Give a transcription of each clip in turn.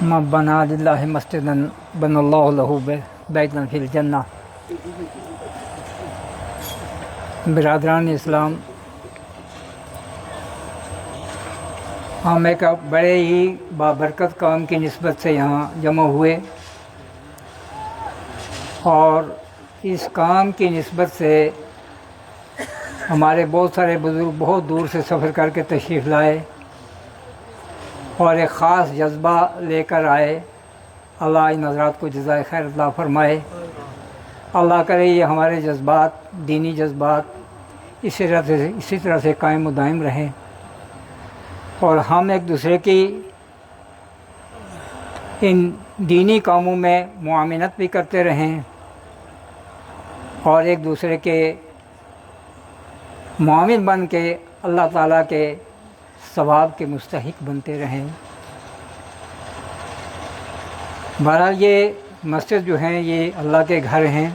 من بنا للہ مسجدا بن اللہ لہ بیتا فی الجنہ۔ برادران اسلام، ہم ایک بڑے ہی بابرکت کام کی نسبت سے یہاں جمع ہوئے، اور اس کام کی نسبت سے ہمارے بہت سارے بزرگ بہت دور سے سفر کر کے تشریف لائے اور ایک خاص جذبہ لے کر آئے۔ اللہ ان حضرات کو جزائے خیر عطا فرمائے۔ اللہ کرے یہ ہمارے جذبات، دینی جذبات اسی طرح سے قائم و دائم رہیں، اور ہم ایک دوسرے کی ان دینی کاموں میں معاونت بھی کرتے رہیں اور ایک دوسرے کے معاون بن کے اللہ تعالیٰ کے ثواب کے مستحق بنتے رہیں۔ بہرحال یہ مسجد جو ہیں یہ اللہ کے گھر ہیں،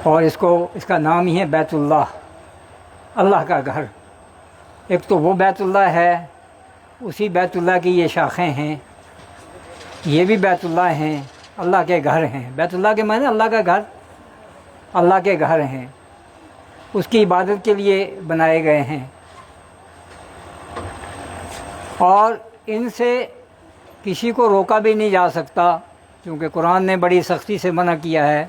اور اس کا نام ہی ہے بیت اللہ، اللہ کا گھر۔ ایک تو وہ بیت اللہ ہے، اسی بیت اللہ کی یہ شاخیں ہیں، یہ بھی بیت اللہ ہیں، اللہ کے گھر ہیں۔ بیت اللہ کے معنی اللہ کا گھر، اللہ کے گھر ہیں، اس کی عبادت کے لیے بنائے گئے ہیں، اور ان سے کسی کو روکا بھی نہیں جا سکتا، کیونکہ قرآن نے بڑی سختی سے منع کیا ہے۔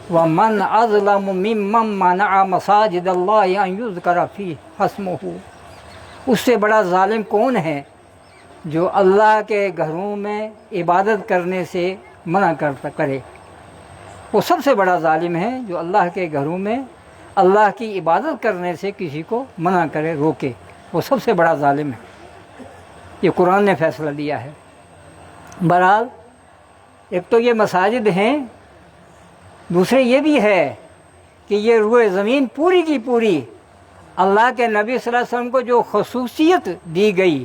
وَمَنْ أَظْلَمُ مِمَّنْ مَنَعَ مَسَاجِدَ اللَّهِ أَنْ يُذْكَرَ فِيهِ اسْمُهُ، اس سے بڑا ظالم کون ہے جو اللہ کے گھروں میں عبادت کرنے سے منع کرے؟ وہ سب سے بڑا ظالم ہے جو اللہ کے گھروں میں اللہ کی عبادت کرنے سے کسی کو منع کرے، روکے، وہ سب سے بڑا ظالم ہے۔ یہ قرآن نے فیصلہ لیا ہے۔ بہرحال ایک تو یہ مساجد ہیں، دوسرے یہ بھی ہے کہ یہ روئے زمین پوری کی پوری اللہ کے نبی صلی اللہ علیہ وسلم کو جو خصوصیت دی گئی،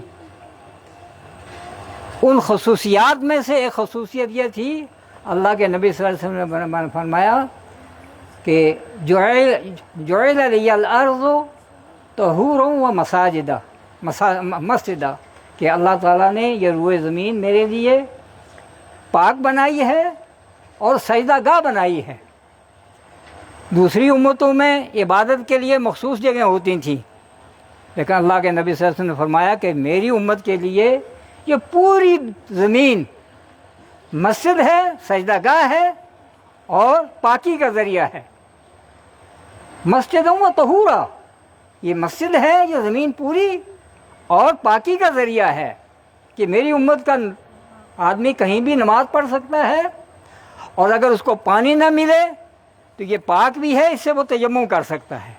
ان خصوصیات میں سے ایک خصوصیت یہ تھی، اللہ کے نبی صلی اللہ علیہ وسلم نے فرمایا کہ جعل لی الارض طہورا و مسجدا، کہ اللہ تعالیٰ نے یہ روئے زمین میرے لیے پاک بنائی ہے اور سجدہ گاہ بنائی ہے۔ دوسری امتوں میں عبادت کے لیے مخصوص جگہیں ہوتی تھیں، لیکن اللہ کے نبی صلی اللہ علیہ وسلم نے فرمایا کہ میری امت کے لیے یہ پوری زمین مسجد ہے، سجدہ گاہ ہے اور پاکی کا ذریعہ ہے۔ مسجد و طہورا، یہ مسجد ہے، یہ زمین پوری اور پاکی کا ذریعہ ہے کہ میری امت کا آدمی کہیں بھی نماز پڑھ سکتا ہے، اور اگر اس کو پانی نہ ملے تو یہ پاک بھی ہے، اس سے وہ تیمم کر سکتا ہے۔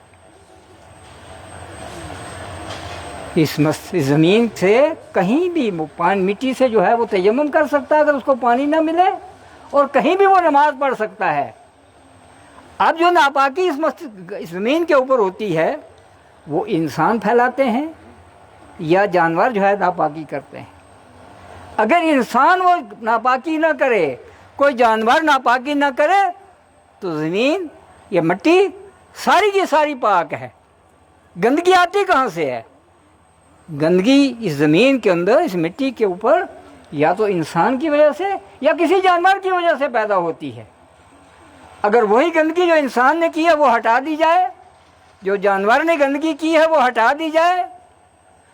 اس زمین سے کہیں بھی مٹی سے جو ہے وہ تیمم کر سکتا ہے اگر اس کو پانی نہ ملے، اور کہیں بھی وہ نماز پڑھ سکتا ہے۔ اب جو ناپاکی اس زمین کے اوپر ہوتی ہے وہ انسان پھیلاتے ہیں یا جانور جو ہے ناپاکی کرتے ہیں۔ اگر انسان وہ ناپاکی نہ کرے، کوئی جانور ناپاکی نہ کرے، تو زمین یہ مٹی ساری کی ساری پاک ہے۔ گندگی آتی کہاں سے ہے؟ گندگی اس زمین کے اندر، اس مٹی کے اوپر، یا تو انسان کی وجہ سے یا کسی جانور کی وجہ سے پیدا ہوتی ہے۔ اگر وہی گندگی جو انسان نے کی ہے وہ ہٹا دی جائے، جو جانور نے گندگی کی ہے وہ ہٹا دی جائے،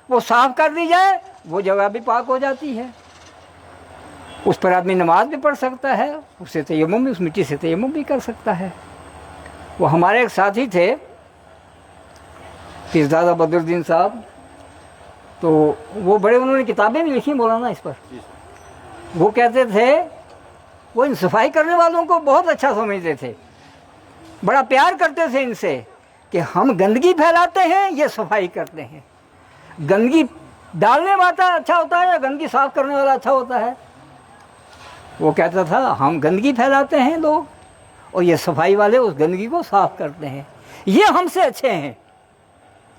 وہ صاف کر دی جائے، وہ جگہ بھی پاک ہو جاتی ہے۔ اس پر آدمی نماز بھی پڑھ سکتا ہے، اس مٹی سے تیمم بھی کر سکتا ہے۔ وہ ہمارے ایک ساتھی تھے پیرزادہ بدر الدین صاحب، تو وہ بڑے انہوں نے کتابیں بھی لکھی مولانا اس پر۔ وہ کہتے تھے، وہ ان صفائی کرنے والوں کو بہت اچھا سمجھتے تھے، بڑا پیار کرتے تھے ان سے، کہ ہم گندگی پھیلاتے ہیں، یہ صفائی کرتے ہیں۔ گندگی ڈالنے والا اچھا ہوتا ہے یا گندگی صاف کرنے والا اچھا ہوتا ہے؟ وہ کہتا تھا ہم گندگی پھیلاتے ہیں لوگ، اور یہ صفائی والے اس گندگی کو صاف کرتے ہیں، یہ ہم سے اچھے ہیں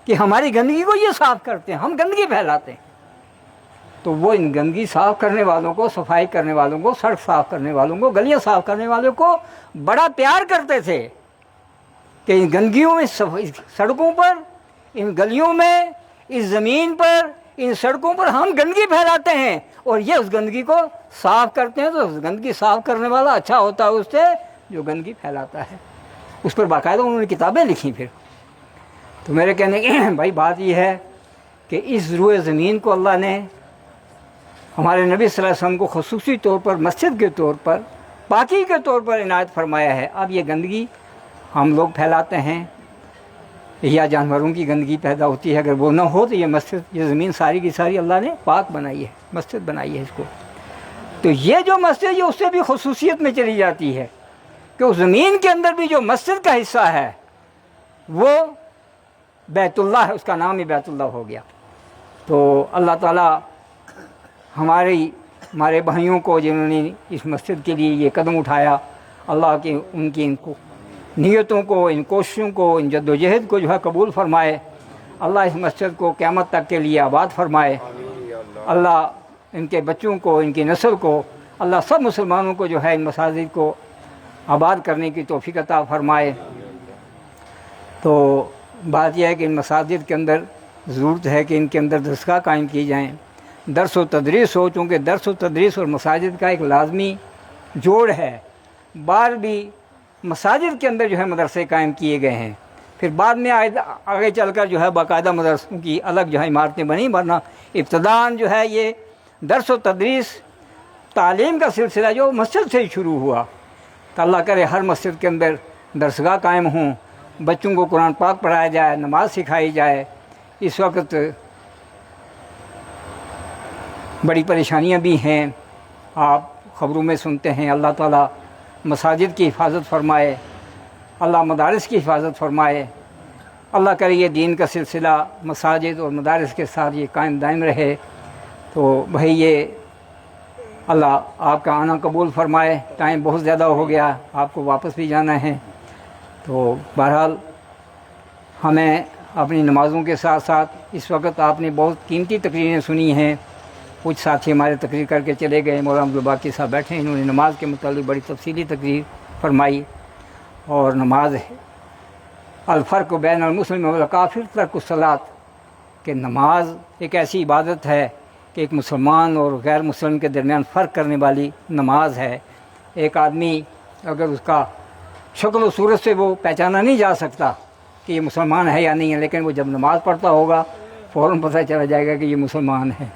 کہ ہماری گندگی کو یہ صاف کرتے ہیں، ہم گندگی پھیلاتے ہیں۔ تو وہ ان گندگی صاف کرنے والوں کو، صفائی کرنے والوں کو، سڑک صاف کرنے والوں کو، گلیاں صاف کرنے والوں کو بڑا پیار کرتے تھے کہ ان گندگیوں میں، سڑکوں پر، ان گلیوں میں، اس زمین پر ان سڑکوں پر ہم گندگی پھیلاتے ہیں اور یہ اس گندگی کو صاف کرتے ہیں، تو اس گندگی صاف کرنے والا اچھا ہوتا ہے اس سے جو گندگی پھیلاتا ہے۔ اس پر باقاعدہ انہوں نے کتابیں لکھی۔ پھر تو میرے کہنے کی بھائی بات یہ ہے کہ اس روئے زمین کو اللہ نے ہمارے نبی صلی اللہ علیہ وسلم کو خصوصی طور پر مسجد کے طور پر، پاکی کے طور پر عنایت فرمایا ہے۔ اب یہ گندگی ہم لوگ پھیلاتے ہیں یا جانوروں کی گندگی پیدا ہوتی ہے، اگر وہ نہ ہو تو یہ مسجد، یہ زمین ساری کی ساری اللہ نے پاک بنائی ہے، مسجد بنائی ہے اس کو۔ تو یہ جو مسجد، یہ اس سے بھی خصوصیت میں چلی جاتی ہے کہ اس زمین کے اندر بھی جو مسجد کا حصہ ہے وہ بیت اللہ ہے، اس کا نام ہی بیت اللہ ہو گیا۔ تو اللہ تعالیٰ ہمارے بھائیوں کو جنہوں نے اس مسجد کے لیے یہ قدم اٹھایا، اللہ کی ان کی ان کو نیتوں کو، ان کوششوں کو، ان جد و جہد کو جو ہے قبول فرمائے۔ اللہ اس مسجد کو قیامت تک کے لیے آباد فرمائے۔ اللہ ان کے بچوں کو، ان کی نسل کو، اللہ سب مسلمانوں کو جو ہے ان مساجد کو آباد کرنے کی توفیق عطا فرمائے۔ تو بات یہ ہے کہ ان مساجد کے اندر ضرورت ہے کہ ان کے اندر درسگاہ قائم کی جائیں، درس و تدریس ہو، چونکہ درس و تدریس اور مساجد کا ایک لازمی جوڑ ہے۔ بعد بھی مساجد کے اندر جو ہے مدرسے قائم کیے گئے ہیں، پھر بعد میں آگے چل کر جو ہے باقاعدہ مدرسوں کی الگ جو ہے عمارتیں بنی، ورنہ ابتداً جو ہے یہ درس و تدریس تعلیم کا سلسلہ جو مسجد سے ہی شروع ہوا۔ تو اللہ کرے ہر مسجد کے اندر درسگاہ قائم ہوں، بچوں کو قرآن پاک پڑھایا جائے، نماز سکھائی جائے۔ اس وقت بڑی پریشانیاں بھی ہیں، آپ خبروں میں سنتے ہیں۔ اللہ تعالیٰ مساجد کی حفاظت فرمائے، اللہ مدارس کی حفاظت فرمائے۔ اللہ کرے یہ دین کا سلسلہ مساجد اور مدارس کے ساتھ یہ قائم دائم رہے۔ تو بھائی یہ اللہ آپ کا آنا قبول فرمائے۔ ٹائم بہت زیادہ ہو گیا، آپ کو واپس بھی جانا ہے۔ تو بہرحال ہمیں اپنی نمازوں کے ساتھ ساتھ اس وقت آپ نے بہت قیمتی تقریریں سنی ہیں۔ کچھ ساتھی ہمارے تقریر کر کے چلے گئے، مولانا عبدالباقی صاحب بیٹھے ہیں، انہوں نے نماز کے متعلق بڑی تفصیلی تقریر فرمائی۔ اور نماز الفرق بین المسلم والکافر ترک الصلاۃ، کہ نماز ایک ایسی عبادت ہے کہ ایک مسلمان اور غیر مسلم کے درمیان فرق کرنے والی نماز ہے۔ ایک آدمی اگر اس کا شکل و صورت سے وہ پہچانا نہیں جا سکتا کہ یہ مسلمان ہے یا نہیں ہے، لیکن وہ جب نماز پڑھتا ہوگا فوراً پتہ چلا جائے گا کہ یہ مسلمان ہے۔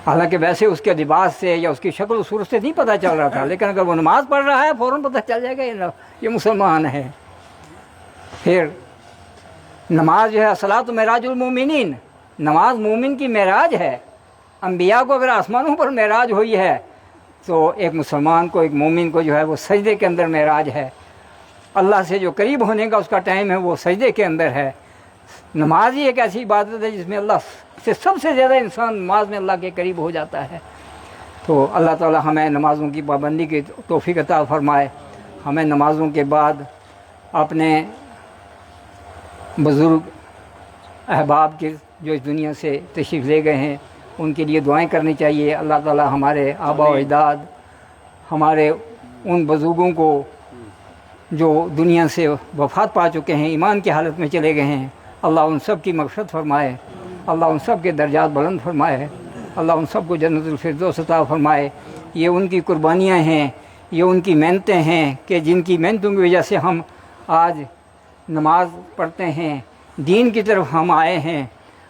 حالانکہ ویسے اس کے لباس سے یا اس کی شکل و صورت سے نہیں پتہ چل رہا تھا، لیکن اگر وہ نماز پڑھ رہا ہے فوراً پتہ چل جائے گا یہ مسلمان ہے۔ پھر نماز جو ہے صلاۃ معراج المومنین، نماز مومن کی معراج ہے۔ انبیاء کو اگر آسمانوں پر معراج ہوئی ہے تو ایک مسلمان کو، ایک مومن کو جو ہے وہ سجدے کے اندر معراج ہے۔ اللہ سے جو قریب ہونے کا اس کا ٹائم ہے وہ سجدے کے اندر ہے۔ نماز ہی ایک ایسی عبادت ہے جس میں اللہ سے سب سے زیادہ انسان نماز میں اللہ کے قریب ہو جاتا ہے۔ تو اللہ تعالی ہمیں نمازوں کی پابندی کی توفیق عطا فرمائے۔ ہمیں نمازوں کے بعد اپنے بزرگ احباب کے جو اس دنیا سے تشریف لے گئے ہیں ان کے لیے دعائیں کرنی چاہیے۔ اللہ تعالی ہمارے آبا و اجداد، ہمارے ان بزرگوں کو جو دنیا سے وفات پا چکے ہیں، ایمان کی حالت میں چلے گئے ہیں، اللہ ان سب کی مغفرت فرمائے، اللہ ان سب کے درجات بلند فرمائے، اللہ ان سب کو جنت الفردوس عطا فرمائے۔ یہ ان کی قربانیاں ہیں، یہ ان کی محنتیں ہیں کہ جن کی محنتوں کی وجہ سے ہم آج نماز پڑھتے ہیں، دین کی طرف ہم آئے ہیں۔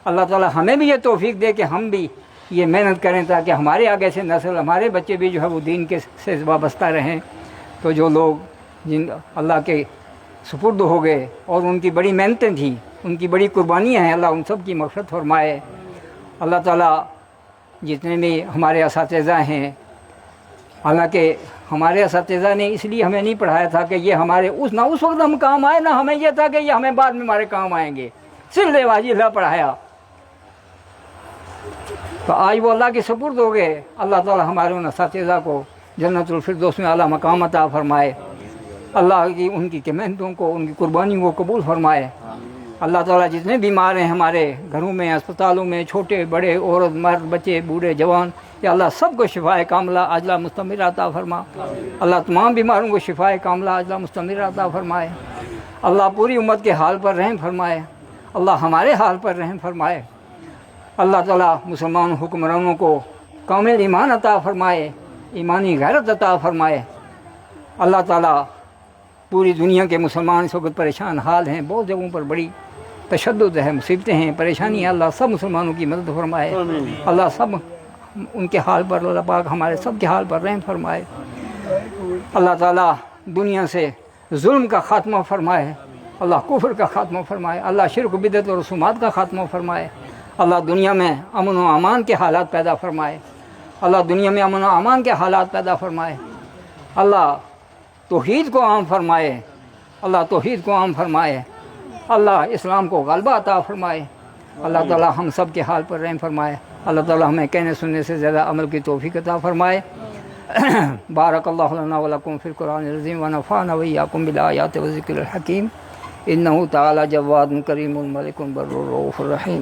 اللہ تعالی ہمیں بھی یہ توفیق دے کہ ہم بھی یہ محنت کریں تاکہ ہمارے آگے سے نسل، ہمارے بچے بھی جو ہے وہ دین کے سے وابستہ رہیں۔ تو جو لوگ جن اللہ کے سپرد ہو گئے اور ان کی بڑی محنتیں تھیں، ان کی بڑی قربانیاں ہیں، اللہ ان سب کی مغفرت فرمائے۔ اللہ تعالیٰ جتنے بھی ہمارے اساتذہ ہیں، حالانکہ ہمارے اساتذہ نے اس لیے ہمیں نہیں پڑھایا تھا کہ یہ ہمارے نہ اس وقت ہم کام آئے، نہ ہمیں یہ تھا کہ یہ ہمیں بعد میں ہمارے کام آئیں گے، صرف واجی اللہ پڑھایا۔ تو آج وہ اللہ کے سپرد ہو گئے۔ اللہ تعالیٰ ہمارے ان اساتذہ کو جنت الفردوس میں اعلیٰ مقام عطا فرمائے۔ اللہ کی ان کی محنتوں کو، ان کی قربانیوں کو قبول فرمائے۔ اللہ تعالیٰ جتنے بیمار ہیں ہمارے گھروں میں، اسپتالوں میں، چھوٹے بڑے، عورت مرد، بچے بوڑھے جوان، یا اللہ سب کو شفائے کاملہ عاجلہ مستمرہ عطا فرما۔ اللہ تمام بیماروں کو شفائے کاملہ عاجلہ مستمرہ عطا فرمائے۔ اللہ پوری امت کے حال پر رحم فرمائے۔ اللہ ہمارے حال پر رحم فرمائے، اللہ تعالیٰ مسلمان حکمرانوں کو کامل ایمان عطا فرمائے، ایمانی غیرت عطا فرمائے، اللہ تعالیٰ پوری دنیا کے مسلمان اس وقت پریشان حال ہیں، بہت جگہوں پر بڑی تشدد ہے، مصیبتیں ہیں، پریشانی ہے، اللہ سب مسلمانوں کی مدد فرمائے، اللہ سب ان کے حال پر، اللہ پاک ہمارے سب کے حال پر رحم فرمائے، اللہ تعالیٰ دنیا سے ظلم کا خاتمہ فرمائے، اللہ کفر کا خاتمہ فرمائے، اللہ شرک بدعت اور رسومات کا خاتمہ فرمائے، اللہ دنیا میں امن و امان کے حالات پیدا فرمائے، اللہ دنیا میں امن و امان کے حالات پیدا فرمائے، اللہ توحید کو عام فرمائے، اللہ توحید کو عام فرمائے، اللہ اسلام کو غلبہ عطا فرمائے، اللہ تعالیٰ ہم سب کے حال پر رحم فرمائے، اللہ تعالیٰ ہمیں کہنے سننے سے زیادہ عمل کی توفیق عطا فرمائے۔ بارک اللہ لنا ولکم فی القرآن العظیم ونفعنا وإیاکم بالآیات والذکر الحکیم، انہ تعالی جواد کریم ملک بر رؤوف رحیم۔